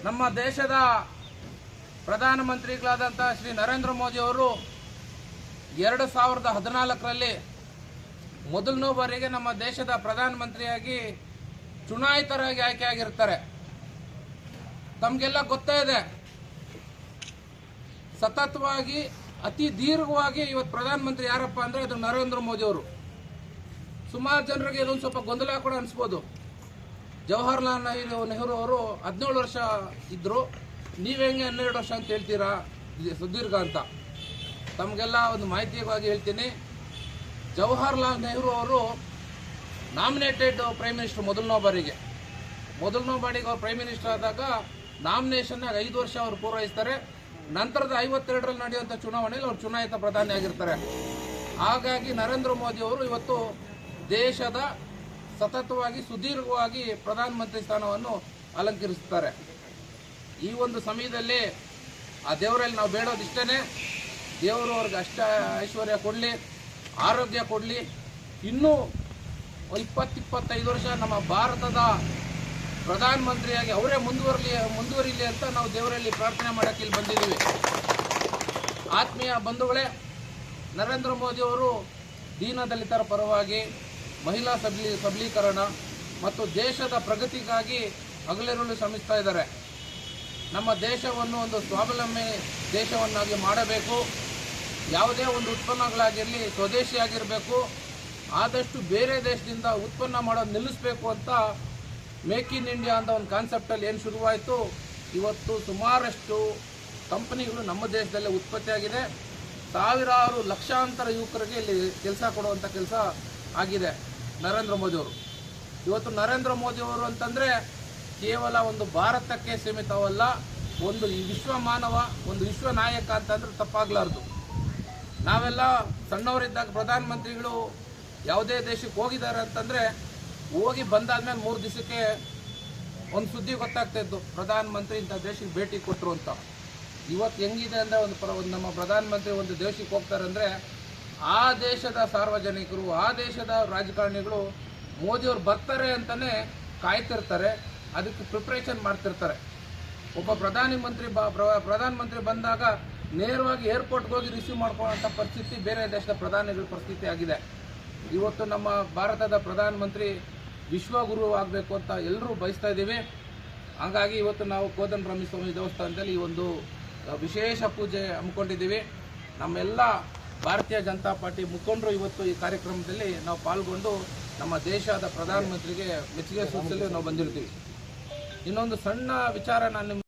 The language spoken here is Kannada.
ನಮ್ಮ ದೇಶದ ಪ್ರಧಾನಮಂತ್ರಿಗಳಾದಂಥ ಶ್ರೀ ನರೇಂದ್ರ ಮೋದಿ ಅವರು 2014ರಲ್ಲಿ ಮೊದಲನೇ ಬಾರಿಗೆ ನಮ್ಮ ದೇಶದ ಪ್ರಧಾನಮಂತ್ರಿಯಾಗಿ ಚುನಾಯಿತರಾಗಿ ಆಯ್ಕೆಯಾಗಿರ್ತಾರೆ. ತಮಗೆಲ್ಲ ಗೊತ್ತೇ ಇದೆ, ಸತತವಾಗಿ ಅತಿ ದೀರ್ಘವಾಗಿ ಇವತ್ತು ಪ್ರಧಾನಮಂತ್ರಿ ಯಾರಪ್ಪ ಅಂದರೆ ಅದು ನರೇಂದ್ರ ಮೋದಿ ಅವರು. ಸುಮಾರು ಜನರಿಗೆ ಇದೊಂದು ಸ್ವಲ್ಪ ಗೊಂದಲ ಕೂಡ ಅನಿಸ್ಬೋದು. ಜವಾಹರ್ಲಾಲ್ ನೆಹರು ಅವರು 17 ವರ್ಷ ಇದ್ದರು, ನೀವು ಹೆಂಗೆ 12 ವರ್ಷ ಅಂತ ಹೇಳ್ತೀರಾ ಸುದೀರ್ಘ ಅಂತ. ತಮಗೆಲ್ಲ ಒಂದು ಮಾಹಿತಿಯಾಗಿ ಹೇಳ್ತೀನಿ. ಜವಾಹರ್ಲಾಲ್ ನೆಹರು ಅವರು ನಾಮಿನೇಟೆಡ್ ಪ್ರೈಮ್ ಮಿನಿಸ್ಟರ್ ಮೊದಲನೇ ಬಾರಿಗೆ ಅವ್ರು ಪ್ರೈಮ್ ಮಿನಿಸ್ಟರ್ ಆದಾಗ ನಾಮಿನೇಷನ್ನಾಗ 5 ವರ್ಷ ಅವರು ಪೂರೈಸ್ತಾರೆ. ನಂತರದ 52ರಲ್ಲಿ ನಡೆಯುವಂಥ ಚುನಾವಣೆಯಲ್ಲಿ ಅವರು ಚುನಾಯಿತ ಪ್ರಧಾನಿ ಆಗಿರ್ತಾರೆ. ಹಾಗಾಗಿ ನರೇಂದ್ರ ಮೋದಿ ಅವರು ಇವತ್ತು ದೇಶದ ಸತತವಾಗಿ ಸುದೀರ್ಘವಾಗಿ ಪ್ರಧಾನಮಂತ್ರಿ ಸ್ಥಾನವನ್ನು ಅಲಂಕರಿಸುತ್ತಾರೆ. ಈ ಒಂದು ಸಮಯದಲ್ಲಿ ಆ ದೇವರಲ್ಲಿ ನಾವು ಬೇಡೋದಿಷ್ಟೇ, ದೇವರು ಅವ್ರಿಗೆ ಅಷ್ಟ ಐಶ್ವರ್ಯ ಕೊಡಲಿ, ಆರೋಗ್ಯ ಕೊಡಲಿ, ಇನ್ನೂ 20-25 ವರ್ಷ ನಮ್ಮ ಭಾರತದ ಪ್ರಧಾನಮಂತ್ರಿಯಾಗಿ ಅವರೇ ಮುಂದುವರಿಲಿ ಅಂತ ನಾವು ದೇವರಲ್ಲಿ ಪ್ರಾರ್ಥನೆ ಮಾಡೋಕ್ಕೆ ಇಲ್ಲಿ ಬಂದಿದ್ದೀವಿ. ಆತ್ಮೀಯ ಬಂಧುಗಳೇ, ನರೇಂದ್ರ ಮೋದಿ ಅವರು ದೀನದಲಿತರ ಪರವಾಗಿ ಮಹಿಳಾ ಸಬಲೀಕರಣ ಮತ್ತು ದೇಶದ ಪ್ರಗತಿಗಾಗಿ ಹಗಲಿರುಳು ಶ್ರಮಿಸ್ತಾ ಇದ್ದಾರೆ. ನಮ್ಮ ದೇಶವನ್ನು ಒಂದು ಸ್ವಾವಲಂಬಿ ದೇಶವನ್ನಾಗಿ ಮಾಡಬೇಕು. ಯಾವುದೇ ಒಂದು ಉತ್ಪನ್ನಗಳಾಗಿರಲಿ ಸ್ವದೇಶಿಯಾಗಿರಬೇಕು. ಆದಷ್ಟು ಬೇರೆ ದೇಶದಿಂದ ಉತ್ಪನ್ನ ಮಾಡೋದು ನಿಲ್ಲಿಸಬೇಕು ಅಂತ ಮೇಕ್ ಇನ್ ಇಂಡಿಯಾ ಅಂತ ಒಂದು ಕಾನ್ಸೆಪ್ಟಲ್ಲಿ ಏನು ಶುರುವಾಯಿತು, ಇವತ್ತು ಸುಮಾರಷ್ಟು ಕಂಪನಿಗಳು ನಮ್ಮ ದೇಶದಲ್ಲೇ ಉತ್ಪತ್ತಿಯಾಗಿದೆ. ಸಾವಿರಾರು ಲಕ್ಷಾಂತರ ಯುವಕರಿಗೆ ಇಲ್ಲಿ ಕೆಲಸ ಕೊಡುವಂಥ ಕೆಲಸ ಆಗಿದೆ ನರೇಂದ್ರ ಮೋದಿಯವರು. ಇವತ್ತು ನರೇಂದ್ರ ಮೋದಿಯವರು ಅಂತಂದರೆ ಕೇವಲ ಒಂದು ಭಾರತಕ್ಕೆ ಸೀಮಿತವಲ್ಲ, ಒಂದು ವಿಶ್ವ ಮಾನವ, ಒಂದು ವಿಶ್ವ ನಾಯಕ ಅಂತಂದ್ರೆ ತಪ್ಪಾಗಲಾರ್ದು. ನಾವೆಲ್ಲ ಸಣ್ಣವರಿದ್ದಾಗ ಪ್ರಧಾನಮಂತ್ರಿಗಳು ಯಾವುದೇ ದೇಶಕ್ಕೆ ಹೋಗಿದ್ದಾರೆ ಅಂತಂದರೆ ಹೋಗಿ ಬಂದಾದ್ಮೇಲೆ 3 ದಿವಸಕ್ಕೆ ಒಂದು ಸುದ್ದಿ ಗೊತ್ತಾಗ್ತಾ ಇದ್ದು, ಪ್ರಧಾನಮಂತ್ರಿ ಇಂಥ ದೇಶಕ್ಕೆ ಭೇಟಿ ಕೊಟ್ಟರು ಅಂತ. ಇವತ್ತು ಹೆಂಗಿದೆ ಅಂದರೆ ಒಂದು ನಮ್ಮ ಪ್ರಧಾನಮಂತ್ರಿ ಒಂದು ದೇಶಕ್ಕೆ ಹೋಗ್ತಾರೆ ಅಂದರೆ ಆ ದೇಶದ ಸಾರ್ವಜನಿಕರು, ಆ ದೇಶದ ರಾಜಕಾರಣಿಗಳು ಮೋದಿಯವರು ಬರ್ತಾರೆ ಅಂತಲೇ ಕಾಯ್ತಿರ್ತಾರೆ, ಅದಕ್ಕೆ ಪ್ರಿಪ್ರೇಷನ್ ಮಾಡ್ತಿರ್ತಾರೆ. ಒಬ್ಬ ಪ್ರಧಾನಮಂತ್ರಿ ಬಂದಾಗ ನೇರವಾಗಿ ಏರ್ಪೋರ್ಟ್ಗೆ ಹೋಗಿ ರಿಸೀವ್ ಮಾಡ್ಕೊಳ್ಳೋಂಥ ಪರಿಸ್ಥಿತಿ ಬೇರೆ ದೇಶದ ಪ್ರಧಾನಿಗಳ ಪರಿಸ್ಥಿತಿ ಆಗಿದೆ. ಇವತ್ತು ನಮ್ಮ ಭಾರತದ ಪ್ರಧಾನಮಂತ್ರಿ ವಿಶ್ವಗುರು ಆಗಬೇಕು ಅಂತ ಎಲ್ಲರೂ ಬಯಸ್ತಾ ಇದ್ದೀವಿ. ಹಾಗಾಗಿ ಇವತ್ತು ನಾವು ಕೋದಂಡರಾಮ ಸ್ವಾಮಿ ದೇವಸ್ಥಾನದಲ್ಲಿ ಈ ಒಂದು ವಿಶೇಷ ಪೂಜೆ ಹಮ್ಮಿಕೊಂಡಿದ್ದೀವಿ. ನಮ್ಮೆಲ್ಲ ಭಾರತೀಯ ಜನತಾ ಪಾರ್ಟಿ ಮುಖಂಡರು ಇವತ್ತು ಈ ಕಾರ್ಯಕ್ರಮದಲ್ಲಿ ನಾವು ಪಾಲ್ಗೊಂಡು ನಮ್ಮ ದೇಶದ ಪ್ರಧಾನಮಂತ್ರಿಗೆ ಮೆಚ್ಚುಗೆ ಸೂಚಿಸಲು ನಾವು ಬಂದಿರ್ತೀವಿ. ಇನ್ನೊಂದು ಸಣ್ಣ ವಿಚಾರ ನಾನು